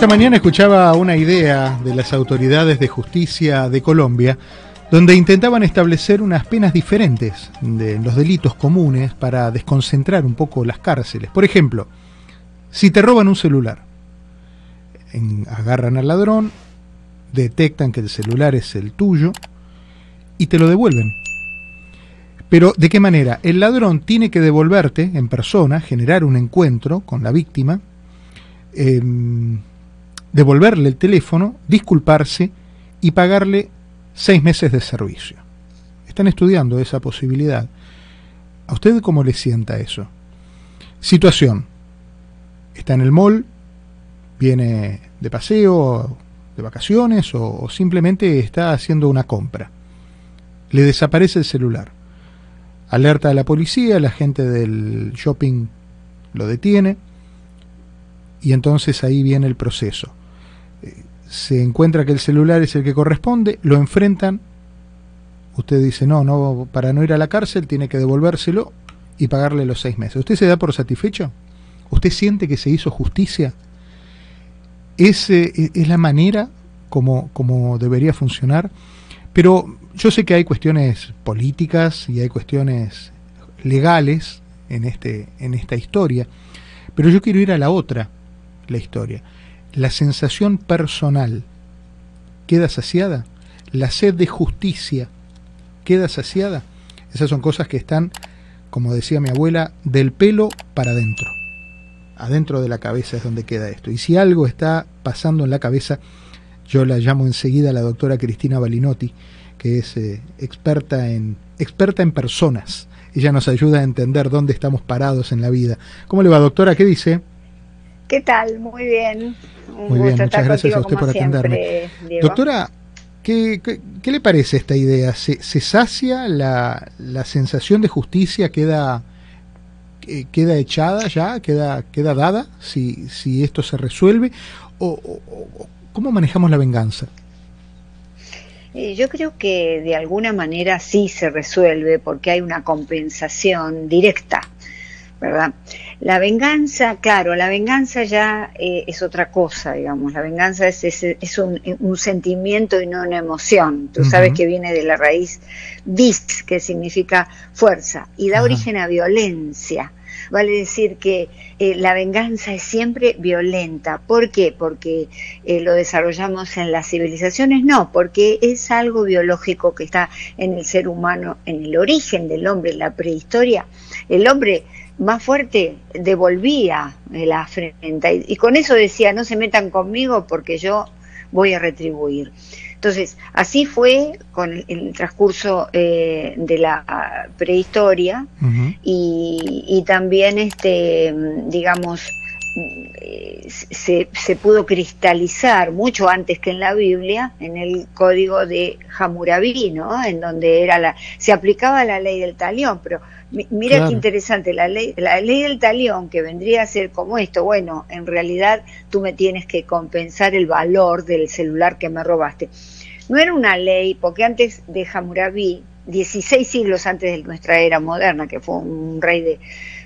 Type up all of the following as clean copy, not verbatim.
Esta mañana escuchaba una idea de las autoridades de justicia de Colombia, donde intentaban establecer unas penas diferentes de los delitos comunes para desconcentrar un poco las cárceles. Por ejemplo, si te roban un celular, agarran al ladrón, detectan que el celular es el tuyo y te lo devuelven. Pero, ¿de qué manera? El ladrón tiene que devolverte en persona, generar un encuentro con la víctima, devolverle el teléfono, disculparse y pagarle 6 meses de servicio. Están estudiando esa posibilidad. ¿A usted cómo le sienta eso? Situación. Está en el mall, viene de paseo, de vacaciones o simplemente está haciendo una compra. Le desaparece el celular. Alerta a la policía, la gente del shopping lo detiene y entonces ahí viene el proceso. Se encuentra que el celular es el que corresponde, lo enfrentan, usted dice no, para no ir a la cárcel tiene que devolvérselo y pagarle los 6 meses. ¿Usted se da por satisfecho? ¿Usted siente que se hizo justicia? ¿Es la manera como debería funcionar? Pero yo sé que hay cuestiones políticas y hay cuestiones legales en esta historia, pero yo quiero ir a la otra, la historia. ¿La sensación personal queda saciada? ¿La sed de justicia queda saciada? Esas son cosas que están, como decía mi abuela, del pelo para adentro. Adentro de la cabeza es donde queda esto. Y si algo está pasando en la cabeza, yo la llamo enseguida a la doctora Cristina Balinotti, que es experta en personas. Ella nos ayuda a entender dónde estamos parados en la vida. ¿Cómo le va, doctora? ¿Qué dice? ¿Qué tal? Muy bien. Muy bien, muchas gracias a usted por atenderme. Diego. Doctora, ¿qué le parece esta idea? ¿Se sacia la sensación de justicia? ¿Queda echada ya? ¿Queda dada si esto se resuelve? ¿O cómo manejamos la venganza? Yo creo que de alguna manera sí se resuelve porque hay una compensación directa, ¿verdad? La venganza, claro, la venganza ya es otra cosa, digamos. La venganza es un sentimiento y no una emoción. Tú sabes que viene de la raíz vis, que significa fuerza, y da origen a violencia. Vale decir que la venganza es siempre violenta. ¿Por qué? Porque lo desarrollamos en las civilizaciones. No, porque es algo biológico que está en el ser humano, en el origen del hombre, en la prehistoria. El hombre más fuerte devolvía la afrenta y con eso decía, no se metan conmigo porque yo voy a retribuir. Entonces, así fue con el transcurso de la prehistoria y también, digamos, se pudo cristalizar mucho antes que en la Biblia, en el código de Hammurabi, ¿no? En donde se aplicaba la ley del talión, pero mira claro. Qué interesante, la ley del talión, que vendría a ser como esto: bueno, en realidad tú me tienes que compensar el valor del celular que me robaste. No era una ley, porque antes de Hammurabi, 16 siglos antes de nuestra era moderna, que fue un rey de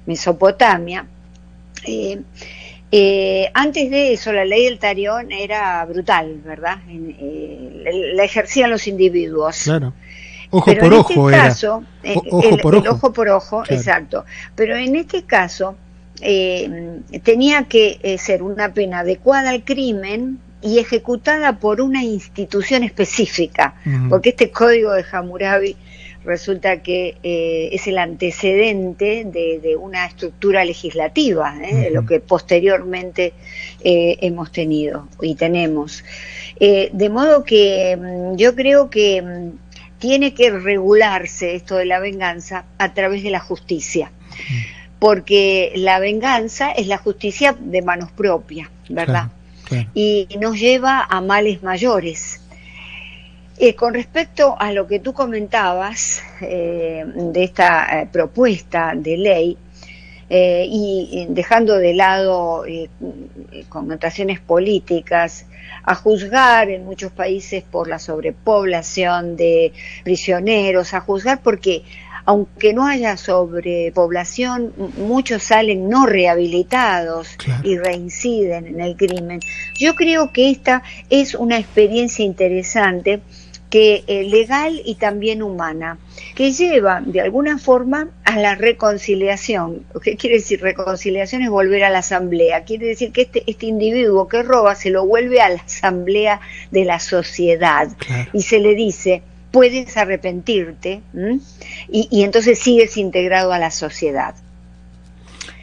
Mesopotamia, antes de eso la ley del talión era brutal, ¿verdad? La ejercían los individuos. Claro. Ojo pero por en ojo este caso, era. Ojo por ojo. Ojo por ojo, claro. Exacto. Pero en este caso tenía que ser una pena adecuada al crimen y ejecutada por una institución específica, porque este código de Hammurabi resulta que es el antecedente de una estructura legislativa, de lo que posteriormente hemos tenido y tenemos. De modo que yo creo que tiene que regularse esto de la venganza a través de la justicia, porque la venganza es la justicia de manos propias, ¿verdad? Claro, claro. Y nos lleva a males mayores. Con respecto a lo que tú comentabas de esta propuesta de ley, y dejando de lado connotaciones políticas, a juzgar en muchos países por la sobrepoblación de prisioneros, a juzgar porque aunque no haya sobrepoblación, muchos salen no rehabilitados, claro, y reinciden en el crimen. Yo creo que esta es una experiencia interesante, que legal y también humana, que lleva de alguna forma a la reconciliación. ¿Qué quiere decir reconciliación? Es volver a la asamblea. Quiere decir que este individuo que roba se lo vuelve a la asamblea de la sociedad, claro, y se le dice: puedes arrepentirte, y entonces sigues integrado a la sociedad.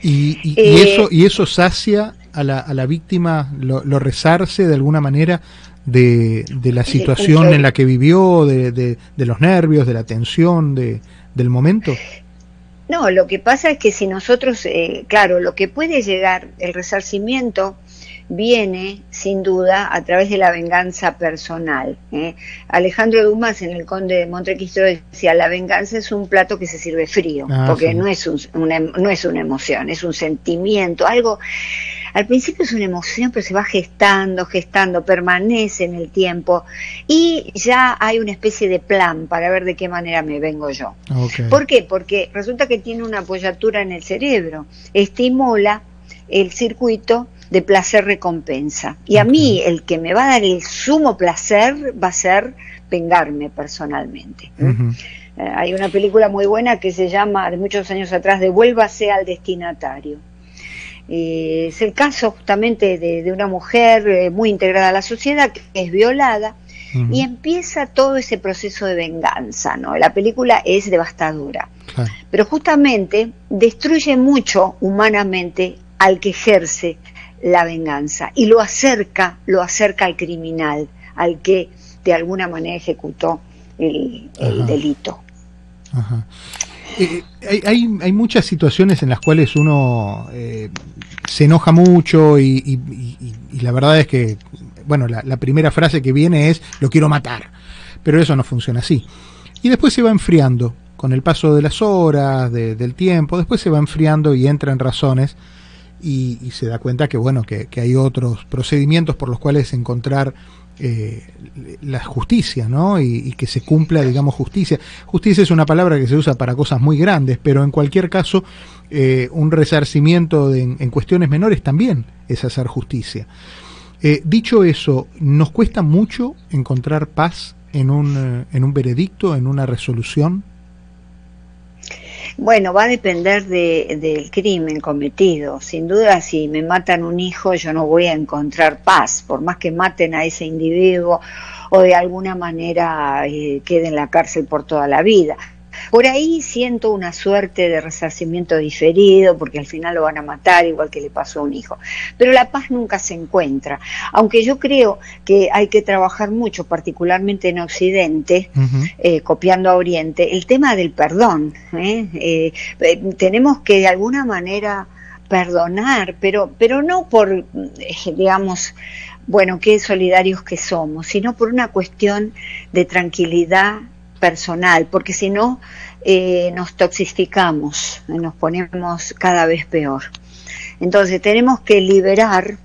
Y eso sacia a la víctima, lo resarce de alguna manera de la situación en la que vivió, de los nervios, de la tensión, del momento. No, lo que pasa es que si nosotros, claro, lo que puede llegar, el resarcimiento viene sin duda a través de la venganza personal. Alejandro Dumas en El Conde de Montecristo decía: la venganza es un plato que se sirve frío, porque sí, no es una emoción, es un sentimiento, algo. Al principio es una emoción, pero se va gestando, permanece en el tiempo, y ya hay una especie de plan para ver de qué manera me vengo yo. Okay. ¿Por qué? Porque resulta que tiene una apoyatura en el cerebro, estimula el circuito de placer-recompensa. Y a mí el que me va a dar el sumo placer va a ser vengarme personalmente. Hay una película muy buena que se llama, de muchos años atrás, Devuélvase al destinatario. Es el caso justamente de una mujer muy integrada a la sociedad, que es violada, y empieza todo ese proceso de venganza, ¿no? La película es devastadora, claro, pero justamente destruye mucho humanamente al que ejerce la venganza y lo acerca al criminal, al que de alguna manera ejecutó el delito. Ajá. Hay muchas situaciones en las cuales uno se enoja mucho y la verdad es que, bueno, la primera frase que viene es: lo quiero matar, pero eso no funciona así. Y después se va enfriando, con el paso de las horas, del tiempo, después se va enfriando y entra en razones y se da cuenta que, bueno, que hay otros procedimientos por los cuales encontrar la justicia, ¿no? Y que se cumpla, digamos, justicia. Justicia es una palabra que se usa para cosas muy grandes, pero en cualquier caso, un resarcimiento en cuestiones menores también es hacer justicia. Dicho eso, ¿nos cuesta mucho encontrar paz en un veredicto, en una resolución? Bueno, va a depender del crimen cometido. Sin duda, si me matan un hijo, yo no voy a encontrar paz, por más que maten a ese individuo o de alguna manera quede en la cárcel por toda la vida. Por ahí siento una suerte de resarcimiento diferido, porque al final lo van a matar, igual que le pasó a un hijo. Pero la paz nunca se encuentra, aunque yo creo que hay que trabajar mucho, particularmente en Occidente, copiando a Oriente, el tema del perdón. Tenemos que de alguna manera perdonar, pero no por, digamos, bueno, qué solidarios que somos, sino por una cuestión de tranquilidad personal, porque si no nos toxificamos, nos ponemos cada vez peor. Entonces tenemos que liberar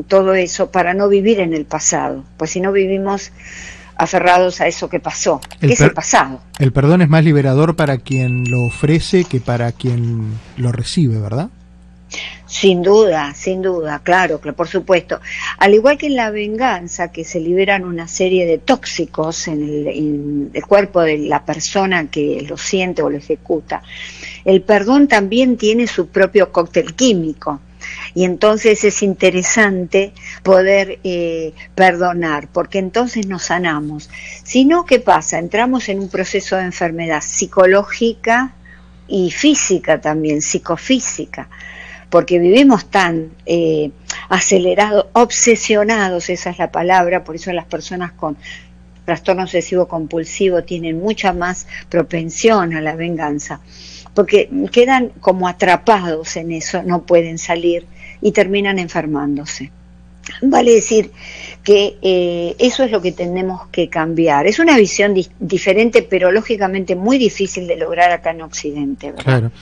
todo eso para no vivir en el pasado, pues si no vivimos aferrados a eso que pasó, que es el pasado. El perdón es más liberador para quien lo ofrece que para quien lo recibe, ¿verdad? Sin duda, claro, por supuesto. Al igual que en la venganza, que se liberan una serie de tóxicos en el cuerpo de la persona que lo siente o lo ejecuta, el perdón también tiene su propio cóctel químico. Y entonces es interesante poder perdonar, porque entonces nos sanamos. Si no, ¿qué pasa? Entramos en un proceso de enfermedad psicológica y física también, psicofísica, porque vivimos tan acelerados, obsesionados, esa es la palabra, por eso las personas con trastorno obsesivo compulsivo tienen mucha más propensión a la venganza, porque quedan como atrapados en eso, no pueden salir y terminan enfermándose. Vale decir que eso es lo que tenemos que cambiar. Es una visión diferente, pero lógicamente muy difícil de lograr acá en Occidente, ¿verdad? Claro.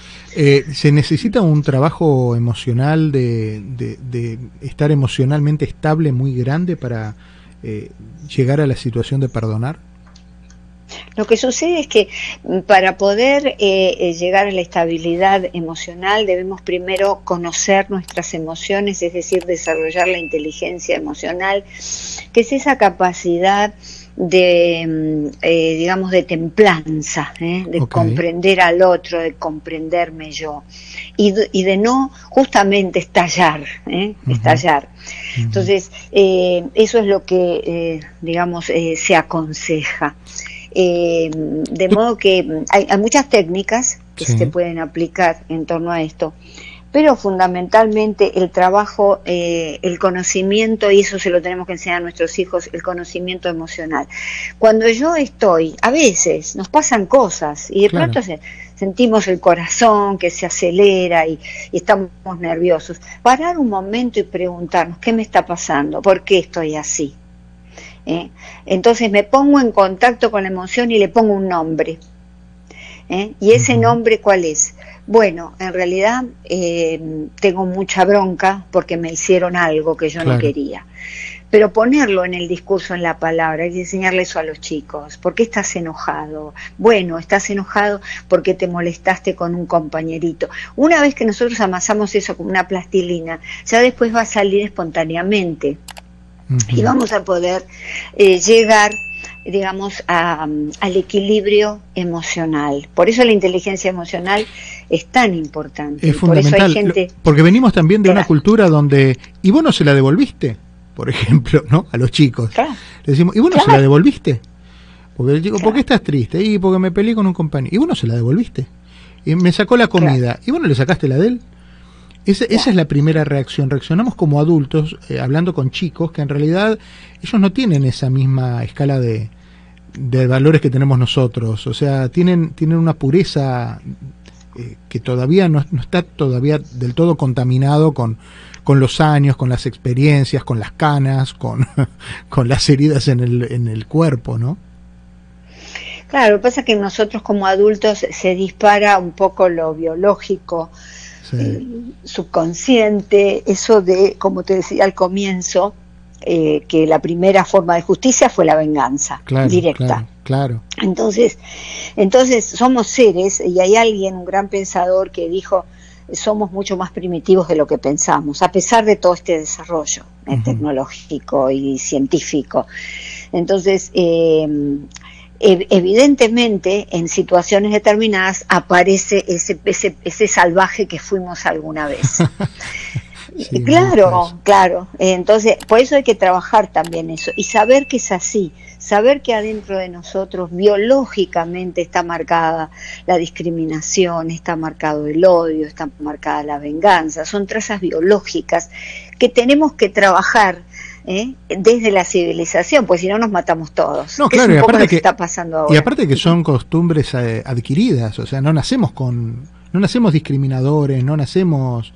¿Se necesita un trabajo emocional de estar emocionalmente estable muy grande para llegar a la situación de perdonar? Lo que sucede es que para poder llegar a la estabilidad emocional debemos primero conocer nuestras emociones, es decir, desarrollar la inteligencia emocional, que es esa capacidad de, digamos, de templanza, de comprender al otro, de comprenderme yo, y de no justamente estallar, estallar. Entonces, eso es lo que, digamos, se aconseja. De modo que hay muchas técnicas que se pueden aplicar en torno a esto, pero fundamentalmente el trabajo, el conocimiento, y eso se lo tenemos que enseñar a nuestros hijos, el conocimiento emocional. Cuando yo estoy, a veces nos pasan cosas y de pronto sentimos el corazón que se acelera y estamos nerviosos. Parar un momento y preguntarnos, ¿qué me está pasando? ¿Por qué estoy así? Entonces me pongo en contacto con la emoción y le pongo un nombre. ¿Y ese nombre cuál es? Bueno, en realidad tengo mucha bronca porque me hicieron algo que yo no quería. Pero ponerlo en el discurso, en la palabra, hay que enseñarle eso a los chicos. ¿Por qué estás enojado? Bueno, estás enojado porque te molestaste con un compañerito. Una vez que nosotros amasamos eso como una plastilina, ya después va a salir espontáneamente. Y vamos a poder llegar, digamos, al equilibrio emocional. Por eso la inteligencia emocional es tan importante. Es fundamental, por eso hay gente... porque venimos también de una cultura donde, ¿y vos no se la devolviste? Por ejemplo, ¿no? A los chicos. Le decimos, ¿y vos no se la devolviste? Porque el chico, ¿por qué estás triste? Y porque me peleé con un compañero. ¿Y vos no se la devolviste? Y me sacó la comida. ¿Y vos no le sacaste la de él? Esa es la primera reacción. Reaccionamos como adultos, hablando con chicos, que en realidad ellos no tienen esa misma escala de valores que tenemos nosotros. O sea, tienen una pureza que todavía no está todavía del todo contaminado con los años, con las experiencias, con las canas, con las heridas en el cuerpo, ¿no? Claro, lo que pasa es que nosotros como adultos se dispara un poco lo biológico, subconsciente, eso de, como te decía al comienzo, que la primera forma de justicia fue la venganza directa. Claro. Entonces somos seres, y hay alguien, un gran pensador, que dijo, somos mucho más primitivos de lo que pensamos, a pesar de todo este desarrollo tecnológico y científico. Entonces, evidentemente en situaciones determinadas aparece ese salvaje que fuimos alguna vez. Claro, entonces por eso hay que trabajar también eso y saber que es así, saber que adentro de nosotros biológicamente está marcada la discriminación, está marcado el odio, está marcada la venganza, son trazas biológicas que tenemos que trabajar desde la civilización, pues si no nos matamos todos. No, claro, es un poco lo que está pasando ahora. Y aparte que son costumbres adquiridas, o sea, no nacemos discriminadores, no nacemos,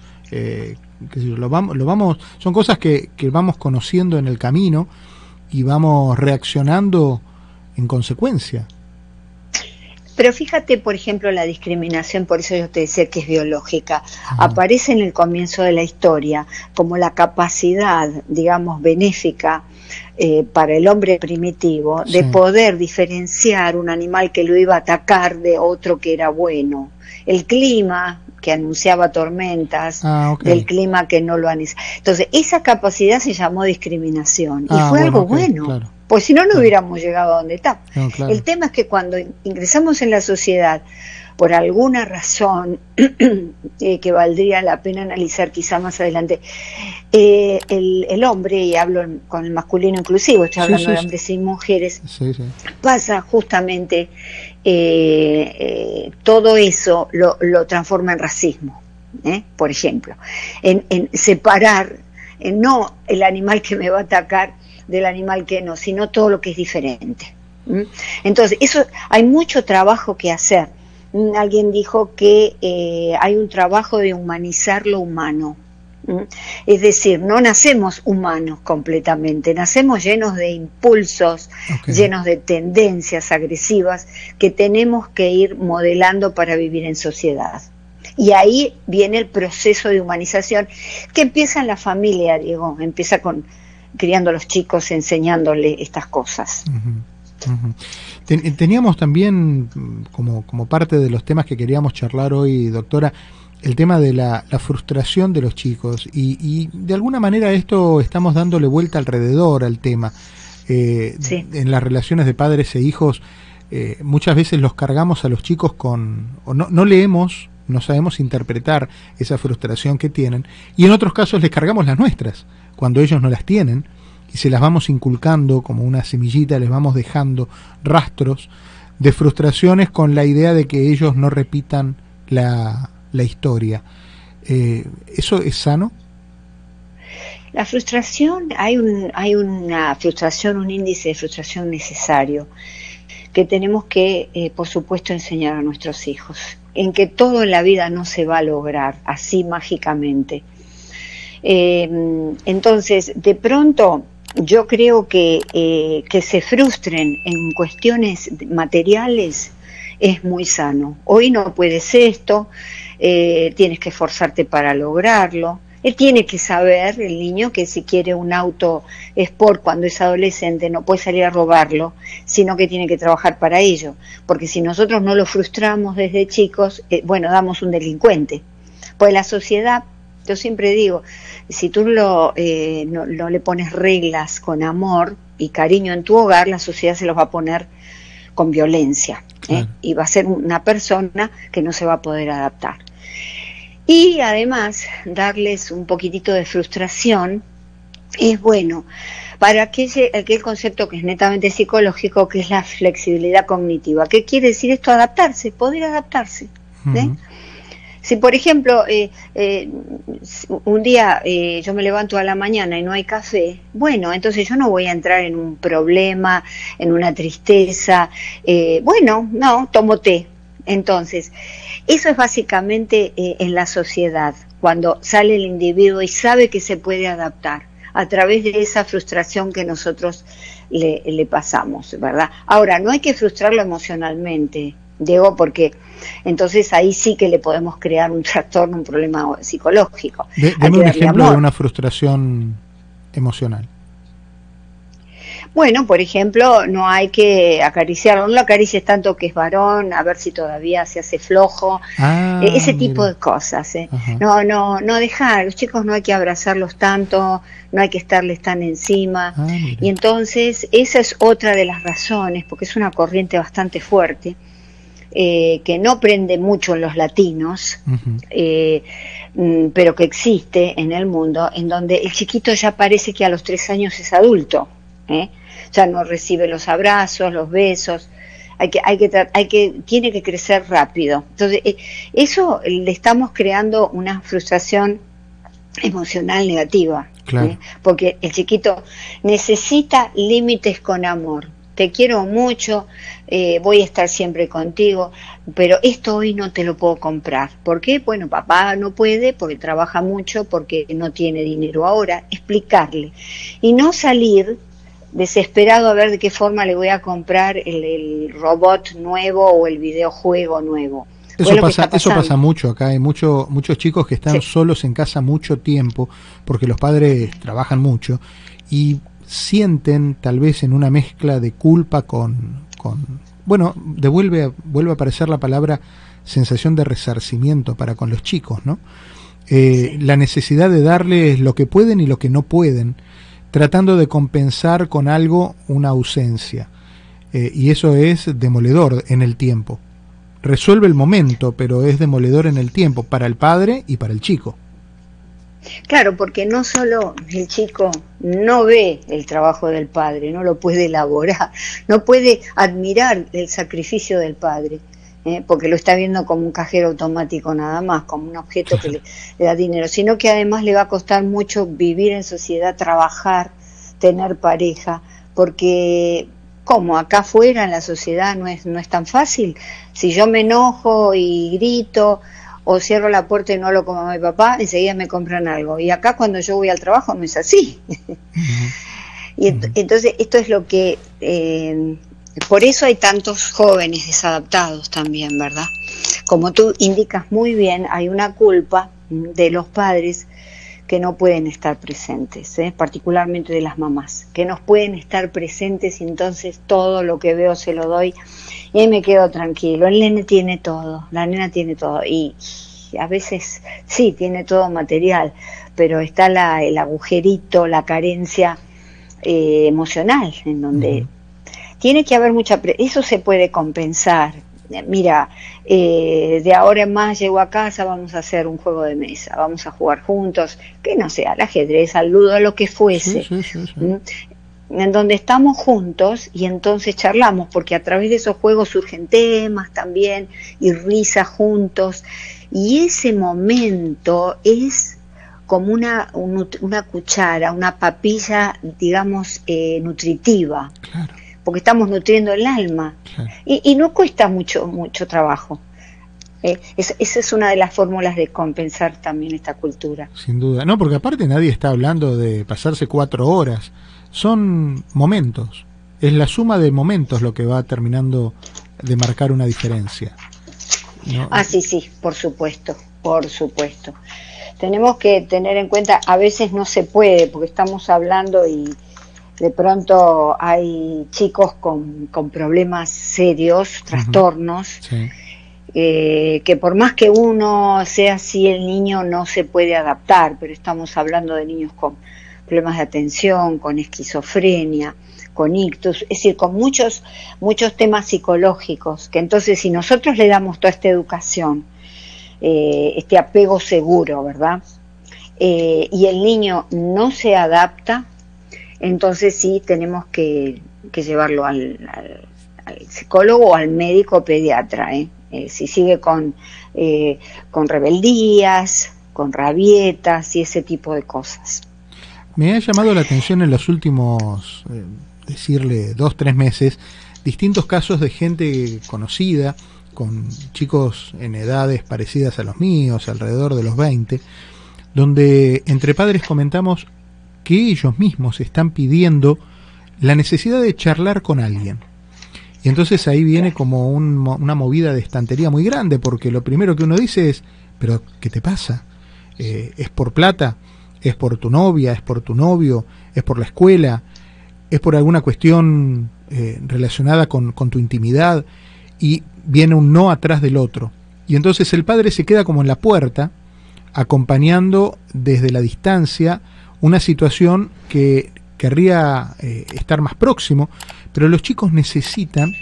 son cosas que vamos conociendo en el camino y vamos reaccionando en consecuencia. Pero fíjate, por ejemplo, la discriminación, por eso yo te decía que es biológica, aparece en el comienzo de la historia como la capacidad, digamos, benéfica para el hombre primitivo de poder diferenciar un animal que lo iba a atacar de otro que era bueno. El clima que anunciaba tormentas, del clima que no lo anunciaba. Entonces, esa capacidad se llamó discriminación y fue algo bueno. Claro. Pues si no, no hubiéramos llegado a donde está. No, claro. El tema es que cuando ingresamos en la sociedad, por alguna razón que valdría la pena analizar quizá más adelante, el hombre, y hablo con el masculino inclusivo, estoy hablando de hombres y mujeres, pasa justamente todo eso lo transforma en racismo, por ejemplo, en separar no el animal que me va a atacar del animal que no, sino todo lo que es diferente. Entonces, eso hay mucho trabajo que hacer. Alguien dijo que hay un trabajo de humanizar lo humano. Es decir, no nacemos humanos completamente, nacemos llenos de impulsos, llenos de tendencias agresivas que tenemos que ir modelando para vivir en sociedad. Y ahí viene el proceso de humanización que empieza en la familia, Diego, empieza criando a los chicos, enseñándoles estas cosas. Teníamos también, como parte de los temas que queríamos charlar hoy, doctora, el tema de la frustración de los chicos, y de alguna manera esto estamos dándole vuelta alrededor al tema. Sí. En las relaciones de padres e hijos, muchas veces los cargamos a los chicos no leemos, no sabemos interpretar esa frustración que tienen, y en otros casos les cargamos las nuestras, cuando ellos no las tienen, y se las vamos inculcando como una semillita, les vamos dejando rastros de frustraciones con la idea de que ellos no repitan la historia. ¿Eso es sano? La frustración, hay una frustración, un índice de frustración necesario que tenemos que, por supuesto, enseñar a nuestros hijos, en que todo en la vida no se va a lograr así mágicamente. Entonces, de pronto, yo creo que se frustren en cuestiones materiales es muy sano. Hoy no puedes esto, tienes que esforzarte para lograrlo. Él tiene que saber, el niño, que si quiere un auto Sport cuando es adolescente no puede salir a robarlo, sino que tiene que trabajar para ello. Porque si nosotros no lo frustramos desde chicos, damos un delincuente. Pues la sociedad, yo siempre digo, si tú no le pones reglas con amor y cariño en tu hogar, la sociedad se los va a poner con violencia. Claro. Y va a ser una persona que no se va a poder adaptar. Y además, darles un poquitito de frustración es bueno para aquel concepto que es netamente psicológico, que es la flexibilidad cognitiva. ¿Qué quiere decir esto? Adaptarse, poder adaptarse. Si, por ejemplo, un día yo me levanto a la mañana y no hay café, entonces yo no voy a entrar en un problema, en una tristeza. No, tomo té. Entonces, eso es básicamente en la sociedad, cuando sale el individuo y sabe que se puede adaptar a través de esa frustración que nosotros le pasamos, ¿verdad? Ahora, no hay que frustrarlo emocionalmente, Diego, porque entonces ahí sí que le podemos crear un trastorno, un problema psicológico. Deme un ejemplo de una frustración emocional. Por ejemplo, no hay que acariciarlo, no lo acaricies tanto que es varón, a ver si todavía se hace flojo, ese tipo de cosas. No dejar, los chicos no hay que abrazarlos tanto, no hay que estarles tan encima, y entonces esa es otra de las razones, porque es una corriente bastante fuerte, que no prende mucho en los latinos, pero que existe en el mundo, en donde el chiquito ya parece que a los 3 años es adulto, ya no recibe los abrazos, los besos, tiene que crecer rápido. Entonces, eso le estamos creando una frustración emocional negativa, claro. Porque el chiquito necesita límites con amor. Te quiero mucho, voy a estar siempre contigo, pero esto hoy no te lo puedo comprar. ¿Por qué? Papá no puede porque trabaja mucho, porque no tiene dinero ahora. Explicarle. Y no salir desesperado a ver de qué forma le voy a comprar el robot nuevo o el videojuego nuevo. Eso pasa mucho acá. Hay muchos chicos que están solos en casa mucho tiempo porque los padres trabajan mucho y sienten tal vez en una mezcla de culpa vuelve a aparecer la palabra sensación de resarcimiento para con los chicos, ¿no? La necesidad de darles lo que pueden y lo que no pueden, tratando de compensar con algo una ausencia, y eso es demoledor en el tiempo. Resuelve el momento, pero es demoledor en el tiempo para el padre y para el chico. Claro, porque no solo el chico no ve el trabajo del padre, no lo puede elaborar, no puede admirar el sacrificio del padre, porque lo está viendo como un cajero automático nada más, como un objeto que le da dinero, sino que además le va a costar mucho vivir en sociedad, trabajar, tener pareja, porque como acá afuera en la sociedad no es tan fácil. Si yo me enojo y grito o cierro la puerta y no hablo con mamá y papá, enseguida me compran algo. Y acá cuando yo voy al trabajo no es así. Y entonces esto es lo que... por eso hay tantos jóvenes desadaptados también, ¿verdad? Como tú indicas muy bien, hay una culpa de los padres que no pueden estar presentes, particularmente de las mamás, que no pueden estar presentes y entonces todo lo que veo se lo doy y ahí me quedo tranquilo. El nene tiene todo, la nena tiene todo y a veces sí, tiene todo material, pero está el agujerito, la carencia emocional, en donde tiene que haber eso se puede compensar. Mira, de ahora en más llego a casa, vamos a hacer un juego de mesa, vamos a jugar juntos, que no sea al ajedrez, al ludo, a lo que fuese, sí. En donde estamos juntos y entonces charlamos, porque a través de esos juegos surgen temas también y risas juntos, y ese momento es como una cuchara, una papilla, digamos, nutritiva. Claro. Porque estamos nutriendo el alma, claro. y no cuesta mucho trabajo. Esa es una de las fórmulas de compensar también esta cultura. Sin duda, no, porque aparte nadie está hablando de pasarse 4 horas, son momentos, es la suma de momentos lo que va terminando de marcar una diferencia, ¿no? Sí, por supuesto. Tenemos que tener en cuenta, a veces no se puede, porque estamos hablando y de pronto hay chicos con problemas serios, trastornos, sí. Que por más que uno sea así, el niño no se puede adaptar, pero estamos hablando de niños con problemas de atención, con esquizofrenia, con ictus, es decir, con muchos temas psicológicos, que entonces si nosotros le damos toda esta educación, este apego seguro, ¿verdad? Y el niño no se adapta, entonces sí tenemos que llevarlo al psicólogo o al médico pediatra, si sigue con rebeldías, con rabietas y ese tipo de cosas. Me ha llamado la atención en los últimos, decirle 2-3 meses, distintos casos de gente conocida, con chicos en edades parecidas a los míos, alrededor de los 20, donde entre padres comentamos que ellos mismos están pidiendo la necesidad de charlar con alguien. Y entonces ahí viene como una movida de estantería muy grande, porque lo primero que uno dice es, ¿pero qué te pasa? ¿Es por plata? ¿Es por tu novia? ¿Es por tu novio? ¿Es por la escuela? ¿Es por alguna cuestión relacionada con tu intimidad? Y viene un no atrás del otro. Y entonces el padre se queda como en la puerta, acompañando desde la distancia una situación que querría estar más próximo, pero los chicos necesitan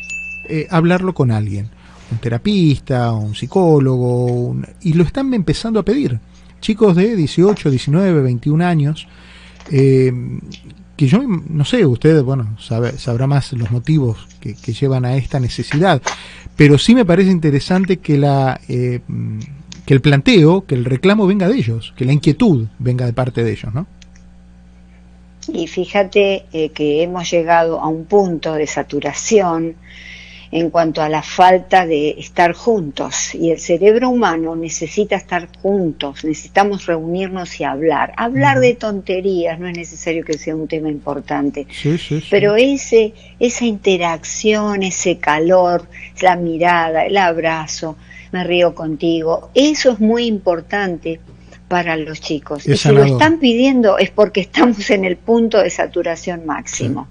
hablarlo con alguien, un terapista, un psicólogo, y lo están empezando a pedir. Chicos de 18, 19, 21 años, que yo no sé, usted sabrá más los motivos que llevan a esta necesidad, pero sí me parece interesante que que el planteo, que el reclamo venga de ellos, que la inquietud venga de parte de ellos, ¿no? Y fíjate que hemos llegado a un punto de saturación en cuanto a la falta de estar juntos, y el cerebro humano necesita estar juntos, necesitamos reunirnos y hablar de tonterías, no es necesario que sea un tema importante, sí. Pero esa interacción, ese calor, la mirada, el abrazo, me río contigo, eso es muy importante para los chicos. Y si lo están pidiendo es porque estamos en el punto de saturación máximo,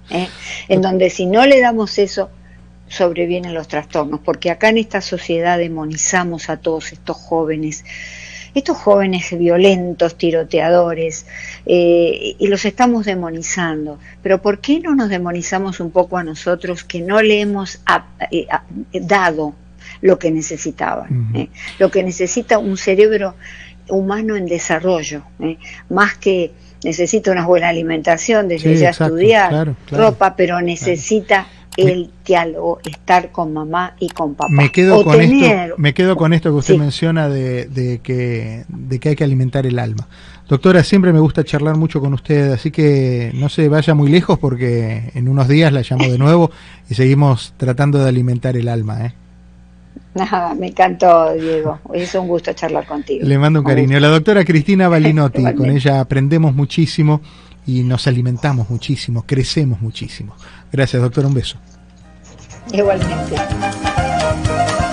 en donde si no le damos eso, sobrevienen los trastornos, porque acá en esta sociedad demonizamos a todos estos jóvenes violentos, tiroteadores, y los estamos demonizando. Pero ¿por qué no nos demonizamos un poco a nosotros, que no le hemos dado lo que necesitaban? Lo que necesita un cerebro humano en desarrollo, más que necesita una buena alimentación, desde ya estudiar, claro. Ropa, pero necesita el diálogo, estar con mamá y con papá. Me quedo con esto que usted menciona de que hay que alimentar el alma. Doctora, siempre me gusta charlar mucho con usted, así que no se vaya muy lejos, porque en unos días la llamo de nuevo y seguimos tratando de alimentar el alma, Nada, me encantó, Diego. Es un gusto charlar contigo. Le mando un cariño. La doctora Cristina Balinotti, con ella aprendemos muchísimo y nos alimentamos muchísimo, crecemos muchísimo. Gracias, doctora, un beso. Igualmente.